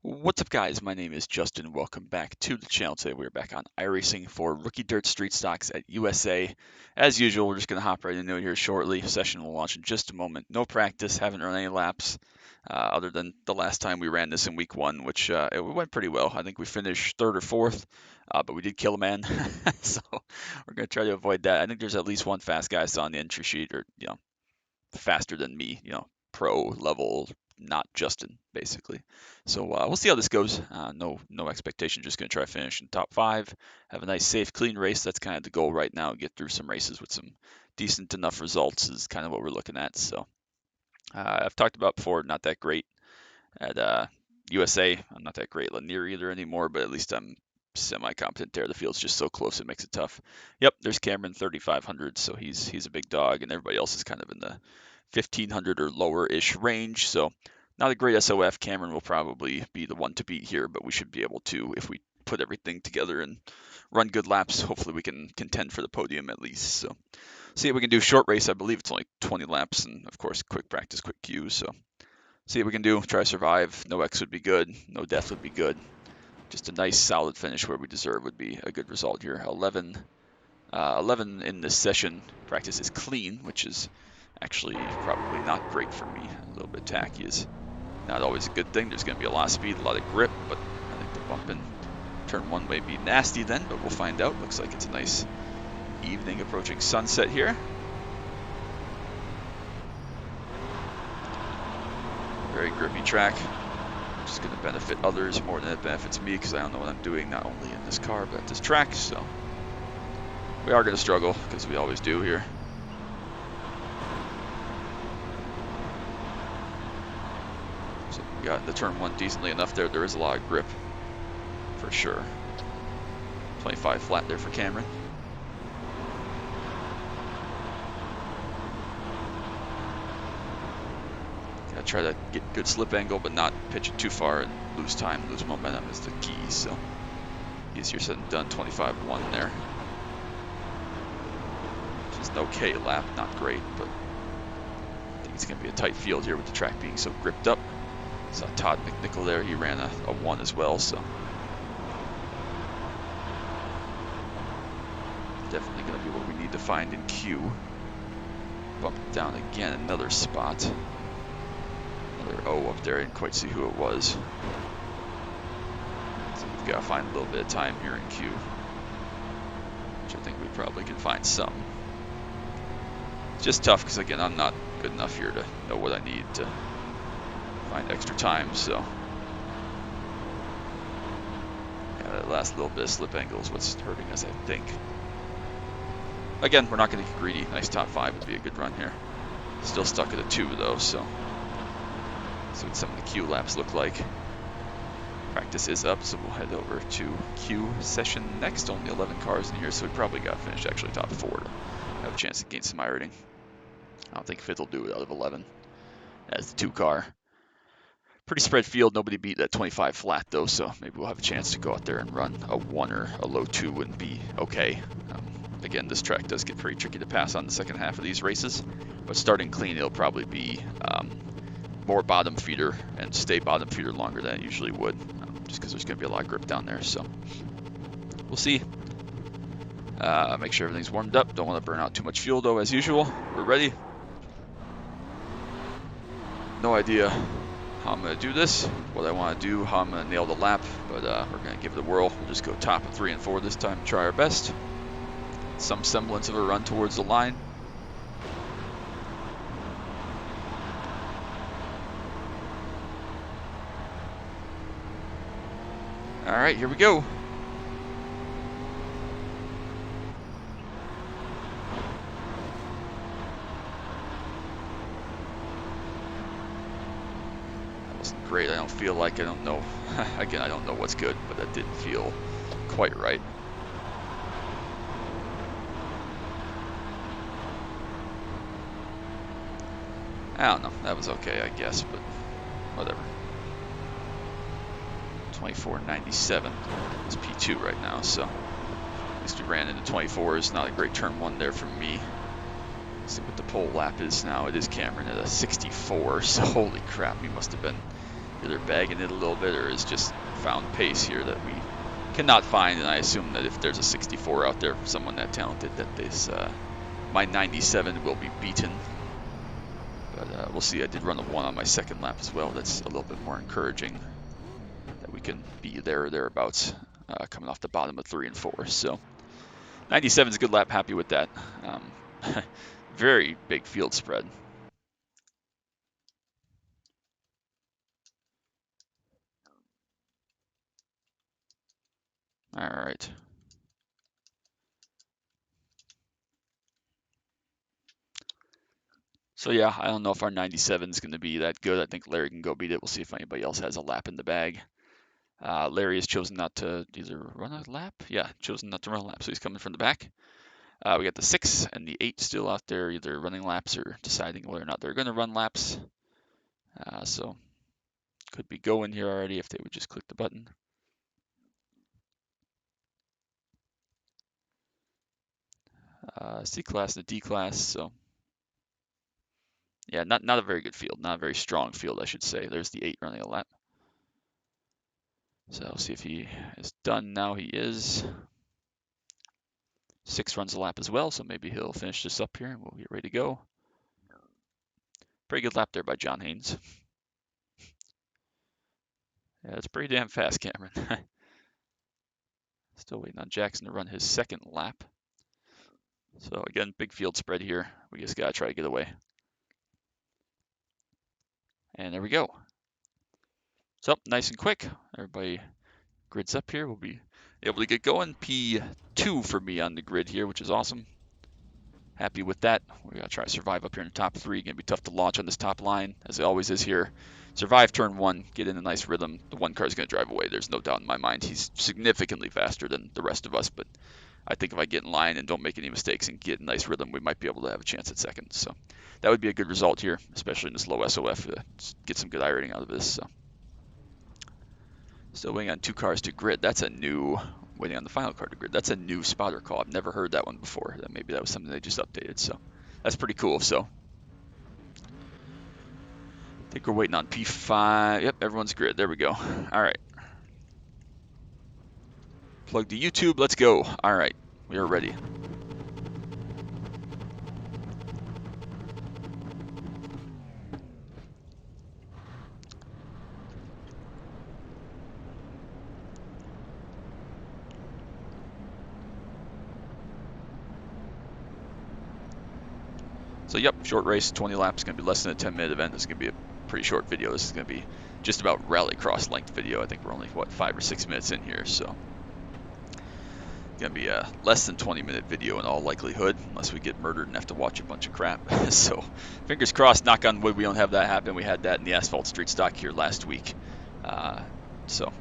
What's up, guys? My name is Justin. Welcome back to the channel. Today we're back on iRacing for Rookie Dirt Street Stocks at USA. As usual, we're just going to hop right into it here shortly. Session will launch in just a moment. No practice, haven't run any laps other than the last time we ran this in week one, which it went pretty well. I think we finished third or fourth, but we did kill a man. So we're going to try to avoid that. I think there's at least one fast guy I saw on the entry sheet, or, faster than me, pro level, not Justin, basically. So we'll see how this goes. No expectation. Just going to try to finish in top five. Have a nice, safe, clean race. That's kind of the goal right now. Get through some races with some decent enough results is kind of what we're looking at. So I've talked about before, not that great at USA. I'm not that great at Lanier either anymore, but at least I'm semi-competent there. The field's just so close, it makes it tough. Yep, there's Cameron, 3,500, so he's a big dog, and everybody else is kind of in the 1,500 or lower-ish range. So not a great SOF. Cameron will probably be the one to beat here, but we should be able to, if we put everything together and run good laps, hopefully we can contend for the podium at least. So see what we can do. Short race, I believe it's only 20 laps, and of course, quick practice, quick Qs. So see what we can do. Try to survive. No X would be good. No death would be good. Just a nice solid finish where we deserve would be a good result here. 11 in this session. Practice is clean, which is actually probably not great for me. A little bit tacky is not always a good thing. There's going to be a lot of speed, a lot of grip, but I think the bump in turn one may be nasty then, but we'll find out. Looks like it's a nice evening approaching sunset here. Very grippy track. Just going to benefit others more than it benefits me because I don't know what I'm doing, not only in this car but at this track. So we are going to struggle because we always do here. So we got the turn one decently enough there. There is a lot of grip for sure. 25 flat there for Cameron. Gotta try to get good slip angle, but not pitch it too far and lose time, lose momentum is the key. So easier said than done. 25-1 there. Which is an okay lap, not great, but I think it's gonna be a tight field here with the track being so gripped up. Saw Todd McNichol there, he ran a 1 as well, so definitely gonna be what we need to find in Q. Bump it down again, another spot. Another O up there, I didn't quite see who it was. So we've got to find a little bit of time here in Q, which I think we probably can find some. It's just tough because, again, I'm not good enough here to know what I need to find extra time, so yeah, that last little bit of slip angle is what's hurting us, I think. Again, we're not going to get greedy. Nice top 5 would be a good run here. Still stuck at a 2 though, so see what some of the Q laps look like. Practice is up, so we'll head over to Q session next. Only 11 cars in here, so we probably got to finish actually top 4 to have a chance to gain some iRating. I don't think 5th will do it out of 11 as the 2 car. Pretty spread field, nobody beat that 25 flat though, so maybe we'll have a chance to go out there and run a 1 or a low 2 and be okay. Again, this track does get pretty tricky to pass on the second half of these races, but starting clean, it'll probably be more bottom feeder and stay bottom feeder longer than it usually would, just because there's going to be a lot of grip down there. So we'll see. Make sure everything's warmed up. Don't want to burn out too much fuel though, as usual. We're ready. No idea how I'm going to do this, what I want to do, how I'm going to nail the lap, but we're going to give it a whirl. We'll just go top of 3 and 4 this time, try our best. Some semblance of a run towards the line. All right, here we go. That wasn't great. I don't feel like, I don't know. Again, I don't know what's good, but that didn't feel quite right. I don't know. That was okay, I guess, but whatever. 24.97 is P2 right now, so at least we ran into 24s. Not a great turn 1 there from me. Let's see what the pole lap is now. It is Cameron at a 64, so holy crap, he must have been either bagging it a little bit or has just found pace here that we cannot find. And I assume that if there's a 64 out there, someone that talented, that this my 97 will be beaten. But we'll see. I did run a 1 on my second lap as well. That's a little bit more encouraging that we can be there or thereabouts coming off the bottom of 3 and 4. So 97 is a good lap. Happy with that. Very big field spread. All right. So yeah, I don't know if our 97 is going to be that good. I think Larry can go beat it. We'll see if anybody else has a lap in the bag. Larry has chosen not to either run a lap. Yeah, chosen not to run a lap, so he's coming from the back. We got the 6 and the 8 still out there, either running laps or deciding whether or not they're going to run laps. So could be going here already if they would just click the button. C class and D class. So yeah, not a very good field, not a very strong field, I should say. There's the 8 running a lap. So I'll see if he is done now. He is. 6 runs a lap as well, so maybe he'll finish this up here and we'll get ready to go. Pretty good lap there by John Haynes. Yeah, it's pretty damn fast, Cameron. Still waiting on Jackson to run his second lap. So again, big field spread here. We just gotta try to get away. And there we go. So nice and quick. Everybody grids up here. We'll be able to get going. P2 for me on the grid here, which is awesome. Happy with that. We gotta try to survive up here in the top 3. Gonna be tough to launch on this top line, as it always is here. Survive turn 1, get in a nice rhythm. The 1 car is gonna drive away. There's no doubt in my mind. He's significantly faster than the rest of us, but I think if I get in line and don't make any mistakes and get a nice rhythm, we might be able to have a chance at second. So that would be a good result here, especially in this low SOF. Get some good iRating out of this. So still waiting on 2 cars to grid. That's a new. Waiting on the final car to grid. That's a new spotter call. I've never heard that one before. Maybe that was something they just updated. So that's pretty cool. So I think we're waiting on P5. Yep, everyone's grid. There we go. All right. Plug the YouTube. Let's go. All right. We are ready. So yep, short race, 20 laps, going to be less than a 10-minute event. This is going to be a pretty short video. This is going to be just about rallycross length video. I think we're only, what, 5 or 6 minutes in here, so going to be a less than 20-minute video in all likelihood, unless we get murdered and have to watch a bunch of crap. So fingers crossed, knock on wood, we don't have that happen. We had that in the asphalt street stock here last week. So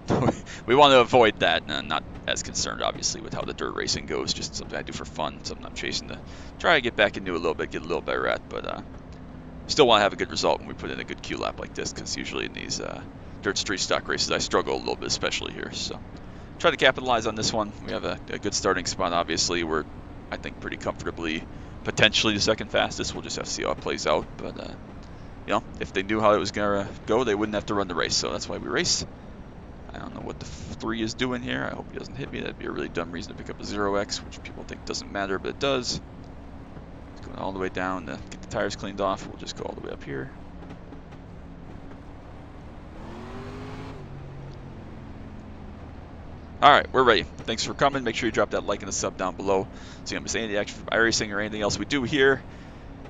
we want to avoid that, and not as concerned, obviously, with how the dirt racing goes. Just something I do for fun, something I'm chasing to try to get back into a little bit, get a little better at. But still want to have a good result when we put in a good Q lap like this, because usually in these dirt street stock races, I struggle a little bit, especially here. So try to capitalize on this one. We have a good starting spot, obviously. We're, I think, pretty comfortably, potentially the second fastest. We'll just have to see how it plays out. But, you know, if they knew how it was going to go, they wouldn't have to run the race. So that's why we race. I don't know what the 3 is doing here. I hope he doesn't hit me. That'd be a really dumb reason to pick up a 0x, which people think doesn't matter, but it does. It's going all the way down to get the tires cleaned off. We'll just go all the way up here. All right, we're ready. Thanks for coming. Make sure you drop that like and a sub down below so you don't miss any of the action from iRacing or anything else we do here.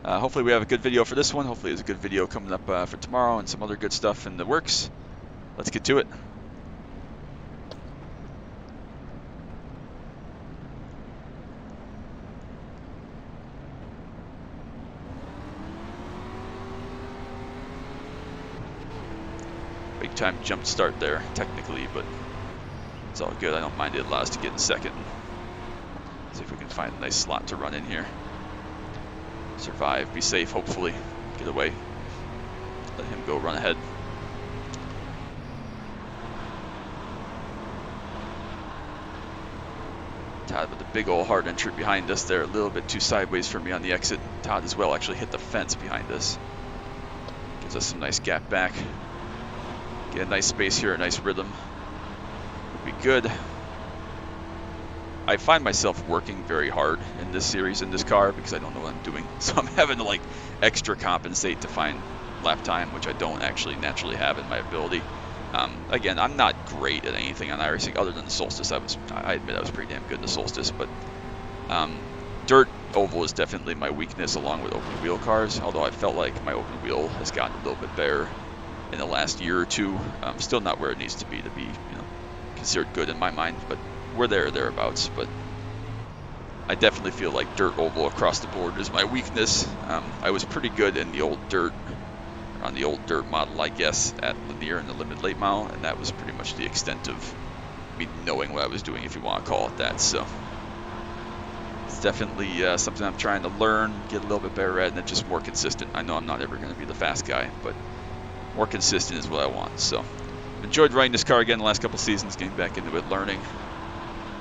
Hopefully we have a good video for this one. Hopefully there's a good video coming up for tomorrow and some other good stuff in the works. Let's get to it. Big time jump start there, technically, but it's all good. I don't mind. It allows us to get in second. See if we can find a nice slot to run in here. Survive, be safe, hopefully. Get away. Let him go run ahead. Todd with a big old hard entry behind us there. A little bit too sideways for me on the exit. Todd as well actually hit the fence behind us. Gives us some nice gap back. Get a nice space here, a nice rhythm. Would be good. I find myself working very hard in this series in this car because I don't know what I'm doing. So I'm having to like extra compensate to find lap time, which I don't actually naturally have in my ability. Again, I'm not great at anything on iRacing other than the Solstice. I admit I was pretty damn good in the Solstice, but dirt oval is definitely my weakness along with open wheel cars, although I felt like my open wheel has gotten a little bit better in the last year or two. Still not where it needs to be, considered good in my mind, but we're there or thereabouts. But I definitely feel like dirt oval across the board is my weakness. I was pretty good in the old dirt, on the old dirt model, I guess, at linear and the limited late model, and that was pretty much the extent of me knowing what I was doing, if you want to call it that. So it's definitely something I'm trying to learn, get a little bit better at, and then just more consistent. I know I'm not ever going to be the fast guy, but more consistent is what I want. So enjoyed riding this car again the last couple seasons, getting back into it, learning,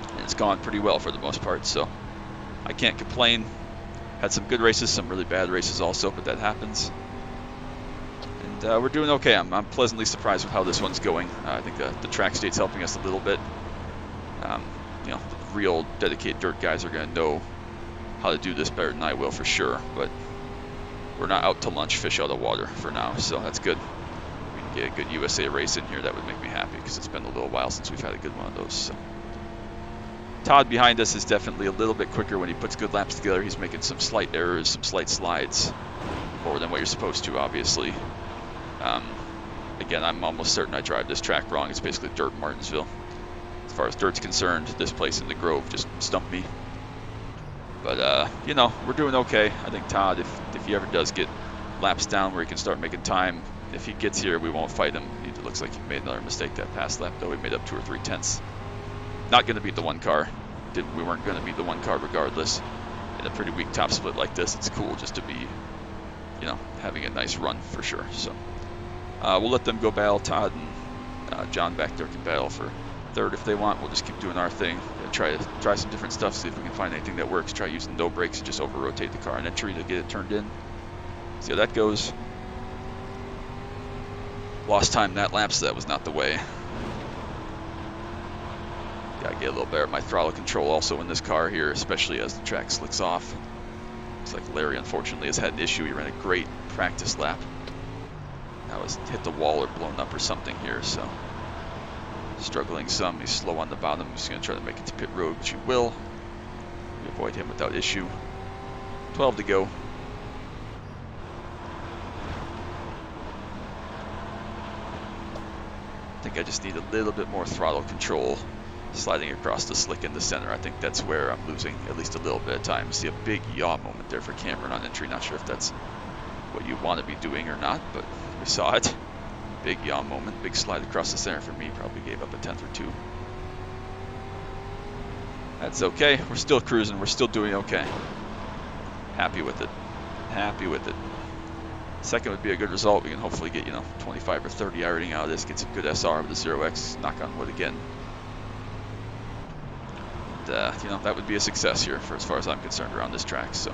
and it's gone pretty well for the most part. So I can't complain. Had some good races, some really bad races also, but that happens. And we're doing okay. I'm pleasantly surprised with how this one's going. I think the track state's helping us a little bit. The real dedicated dirt guys are going to know how to do this better than I will for sure, but we're not out to lunch fish out of water for now, so that's good. We can get a good USA race in here. That would make me happy because it's been a little while since we've had a good one of those. So Todd behind us is definitely a little bit quicker when he puts good laps together. He's making some slight errors, some slight slides, more than what you're supposed to, obviously. Again, I'm almost certain I drive this track wrong. It's basically dirt Martinsville. As far as dirt's concerned, this place in the Grove just stumped me. But, we're doing okay. I think Todd, if he ever does get laps down where he can start making time, if he gets here, we won't fight him. It looks like he made another mistake that past lap, though. He made up 2 or 3 tenths. Not going to beat the one car. We weren't going to beat the one car regardless. In a pretty weak top split like this, it's cool just to be, having a nice run for sure. So we'll let them go battle. Todd and John back there can battle for third if they want. We'll just keep doing our thing. Try some different stuff, see if we can find anything that works. Try using no brakes and just over-rotate the car in entry to get it turned in. See how that goes. Lost time that lap, so that was not the way. Gotta get a little better at my throttle control also in this car here, especially as the track slicks off. Looks like Larry unfortunately has had an issue. He ran a great practice lap. Now he's hit the wall or blown up or something here, so struggling some. He's slow on the bottom. He's going to try to make it to pit road, which he will. We avoid him without issue. 12 to go. I think I just need a little bit more throttle control sliding across the slick in the center. I think that's where I'm losing at least a little bit of time. See a big yaw moment there for Cameron on entry. Not sure if that's what you want to be doing or not, but we saw it. Big yaw moment, big slide across the center for me. Probably gave up a tenth or two. That's okay. We're still cruising. We're still doing okay. Happy with it. Happy with it. Second would be a good result. We can hopefully get, 25 or 30 rating out of this. Get some good SR with the 0x. Knock on wood again. And, that would be a success here for as far as I'm concerned around this track. So.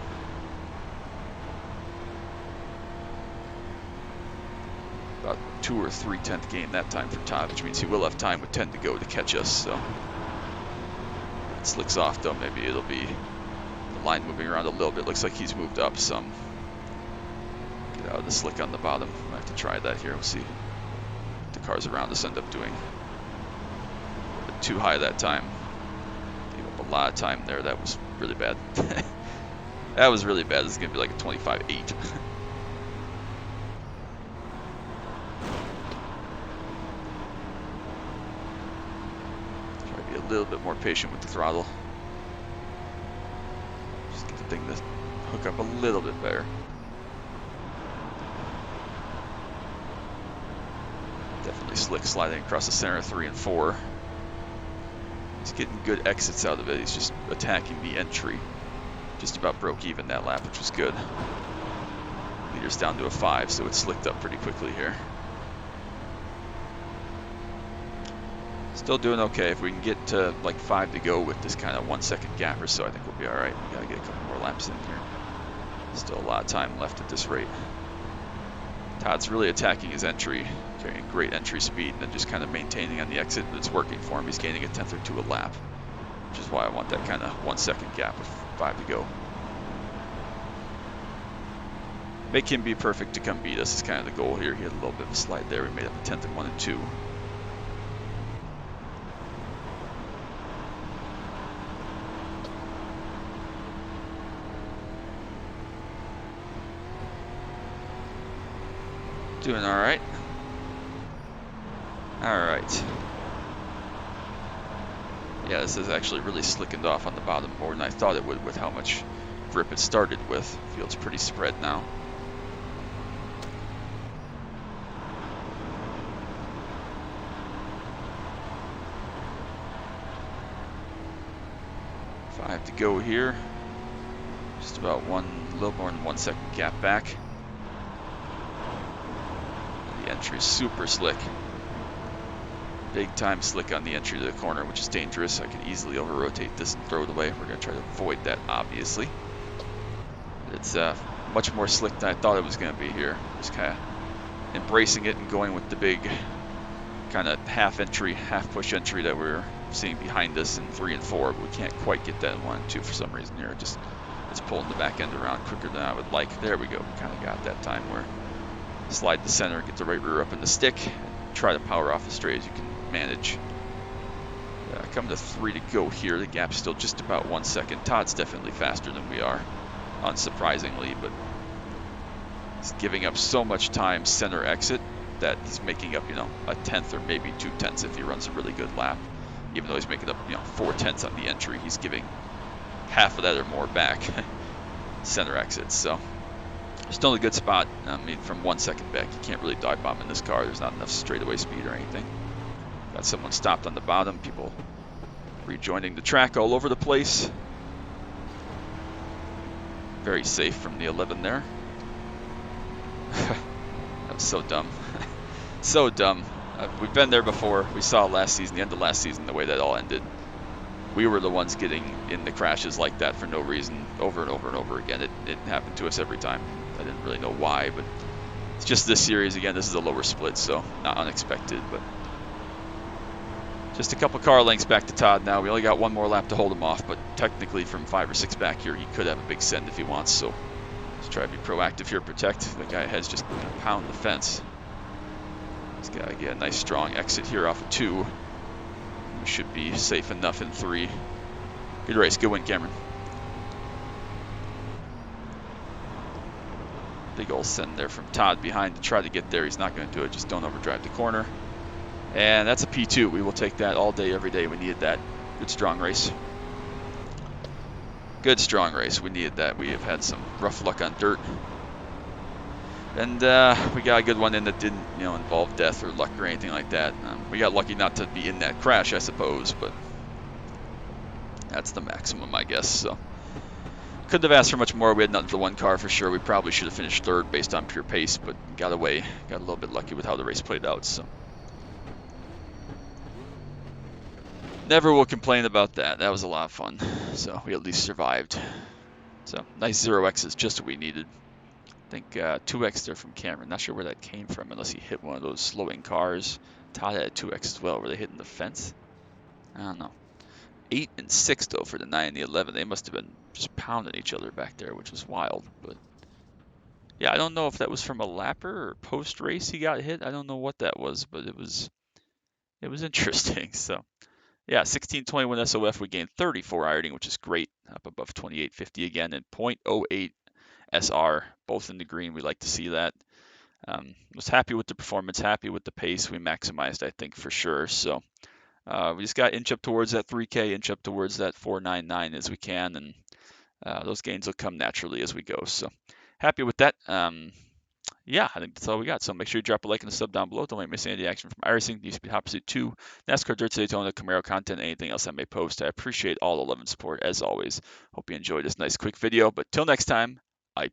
About 2 or 3 tenth gain that time for Todd, which means he will have time with 10 to go to catch us. So it slicks off though. Maybe it'll be the line moving around a little bit. Looks like he's moved up some. Get out of the slick on the bottom. I have to try that here. We'll see what the cars around us end up doing. A little bit too high that time. Gave up a lot of time there. That was really bad. That was really bad. This is gonna be like a 25-8. A little bit more patient with the throttle. Just get the thing to hook up a little bit better. Definitely slick sliding across the center of 3 and 4. He's getting good exits out of it. He's just attacking the entry. Just about broke even that lap, which was good. Leader's down to a 5, so it slicked up pretty quickly here. Still doing okay. If we can get to like 5 to go with this kind of 1 second gap or so, I think we'll be all right. We gotta get a couple more laps in here. Still a lot of time left at this rate. Todd's really attacking his entry. Carrying great entry speed and then just kind of maintaining on the exit. But it's working for him. He's gaining a tenth or two a lap, which is why I want that kind of 1 second gap with 5 to go. Make him be perfect to come beat us is kind of the goal here. He had a little bit of a slide there. We made up a tenth at 1 and 2. Doing all right. All right. Yeah, this is actually really slickened off on the bottom more than I thought it would with how much grip it started with. Field's pretty spread now. Five to go here. Just about a little more than 1 second gap back. The entry is super slick. Big time slick on the entry to the corner, which is dangerous. I could easily over-rotate this and throw it away. We're going to try to avoid that, obviously. It's much more slick than I thought it was going to be here. Just kind of embracing it and going with the big kind of half entry, half push entry that we're seeing behind us in 3 and 4, but we can't quite get that in 1 and 2 for some reason here. It's pulling the back end around quicker than I would like. There we go. We kind of got that time where slide the center, get the right rear up in the stick, and try to power off as straight as you can manage. Come to 3 to go here. The gap's still just about 1 second. Todd's definitely faster than we are, unsurprisingly, but he's giving up so much time center exit that he's making up, a tenth or maybe 2 tenths if he runs a really good lap. Even though he's making up, 4 tenths on the entry, he's giving half of that or more back center exit. So still in a good spot. I mean, from 1 second back, you can't really dive bomb in this car. There's not enough straightaway speed or anything. Got someone stopped on the bottom. People rejoining the track all over the place. Very safe from the 11 there. That was so dumb. So dumb. We've been there before. We saw last season, the end of last season, the way that all ended. We were the ones getting in the crashes like that for no reason, over and over and over again. It happened to us every time. I didn't really know why, but it's just this series. Again, this is a lower split, so not unexpected, but just a couple car lengths back to Todd now. We only got 1 more lap to hold him off, but technically from 5 or 6 back here, he could have a big send if he wants, so let's try to be proactive here, protect. The guy ahead's just going to pound the fence. He's got to get a nice strong exit here off of 2. We should be safe enough in 3. Good race, good win, Cameron. Big old send there from Todd behind to try to get there. He's not going to do it, just don't overdrive the corner. And that's a P2. We will take that all day, every day. We needed that. Good, strong race. Good, strong race. We needed that. We have had some rough luck on dirt. And we got a good one in that didn't, involve death or luck or anything like that. We got lucky not to be in that crash, I suppose, but that's the maximum, I guess. So couldn't have asked for much more. We had nothing for 1 car for sure. We probably should have finished 3rd based on pure pace, but got away. Got a little bit lucky with how the race played out. So never will complain about that. That was a lot of fun. So we at least survived. So nice 0x is just what we needed. I think 2x there from Cameron. Not sure where that came from unless he hit one of those slowing cars. Todd had a 2x as well. Were they hitting the fence? I don't know. 8 and 6 though for the 9 and the 11. They must have been just pounding each other back there, which was wild. But yeah, I don't know if that was from a lapper or post race he got hit. I don't know what that was, but it was interesting. So yeah, 1621 SOF. We gained 34 iRating, which is great. Up above 2850 again, and 0.08 SR, both in the green. We like to see that. Was happy with the performance, happy with the pace. We maximized, I think, for sure. So we just got to inch up towards that 3K, inch up towards that 499 as we can, and those gains will come naturally as we go. So happy with that. Yeah, I think that's all we got. So make sure you drop a like and a sub down below. Don't miss any of the action from iRacing, Need Speed Hot Pursuit 2, NASCAR Dirt Daytona, Camaro content, anything else I may post. I appreciate all the love and support as always. Hope you enjoyed this nice quick video. But till next time, bye.